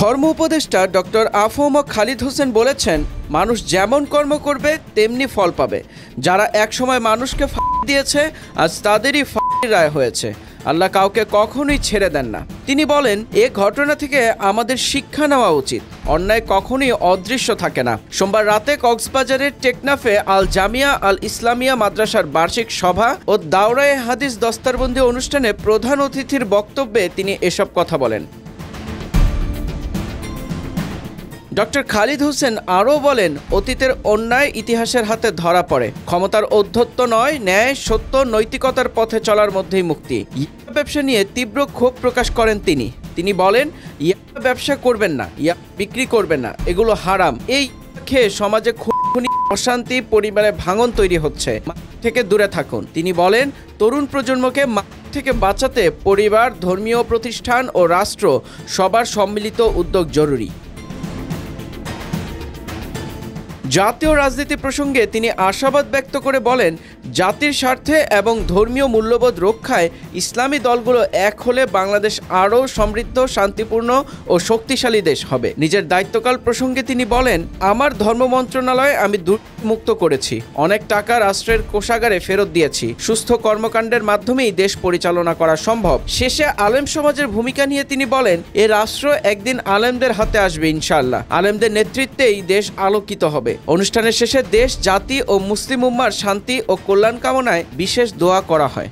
ধর্ম উপদেষ্টা ডক্টর আফম খালিদ হোসেন বলেছেন, মানুষ যেমন কর্ম করবে তেমনি ফল পাবে। যারা একসময় মানুষকে ফাঁকি দিয়েছে আজ তাদেরই ফাঁসির রায় হয়েছে। আল্লাহ কাউকে কখনোই ছেড়ে দেন না। তিনি বলেন, এ ঘটনা থেকে আমাদের শিক্ষা নেওয়া উচিত। অন্যায় কখনোই অদৃশ্য থাকে না। সোমবার রাতে কক্সবাজারের টেকনাফে আল জামিয়া আল ইসলামিয়া মাদ্রাসার বার্ষিক সভা ও দাওরায়ে হাদিস দস্তারবন্দি অনুষ্ঠানে প্রধান অতিথির বক্তব্যে তিনি এসব কথা বলেন। ডক্টর খালিদ হোসেন আরও বলেন, অতীতের অন্যায় ইতিহাসের হাতে ধরা পড়ে। ক্ষমতার ঔদ্ধত্য নয়, ন্যায়, সত্য, নৈতিকতার পথে চলার মধ্যেই মুক্তি। ইয়াবা ব্যবসা নিয়ে তীব্র ক্ষোভ প্রকাশ করেন তিনি বলেন, ইয়াবা ব্যবসা করবেন না, ইয়াবা বিক্রি করবেন না, এগুলো হারাম। এই খেয়ে সমাজে খুনি, অশান্তি, পরিবারে ভাঙন তৈরি হচ্ছে, থেকে দূরে থাকুন। তিনি বলেন, তরুণ প্রজন্মকে থেকে বাঁচাতে পরিবার, ধর্মীয় প্রতিষ্ঠান ও রাষ্ট্র সবার সম্মিলিত উদ্যোগ জরুরি। জাতীয় রাজনীতি প্রসঙ্গে তিনি আশাবাদ ব্যক্ত করে বলেন, জাতির স্বার্থে এবং ধর্মীয় মূল্যবোধ রক্ষায় ইসলামী দলগুলো এক হলে বাংলাদেশ আরও সমৃদ্ধ, শান্তিপূর্ণ ও শক্তিশালী দেশ হবে। নিজের দায়িত্বকাল প্রসঙ্গে তিনি বলেন, আমার ধর্ম মন্ত্রণালয় আমি দুর্নীতিমুক্ত করেছি, অনেক টাকা রাষ্ট্রের কোষাগারে ফেরত দিয়েছি। সুস্থ কর্মকাণ্ডের মাধ্যমেই দেশ পরিচালনা করা সম্ভব। শেষে আলেম সমাজের ভূমিকা নিয়ে তিনি বলেন, এ রাষ্ট্র একদিন আলেমদের হাতে আসবে ইনশাআল্লাহ। আলেমদের নেতৃত্বেই দেশ আলোকিত হবে। অনুষ্ঠানের শেষে দেশ, জাতি ও মুসলিম উম্মার শান্তি ও কল্যাণ কামনায় বিশেষ দোয়া করা হয়।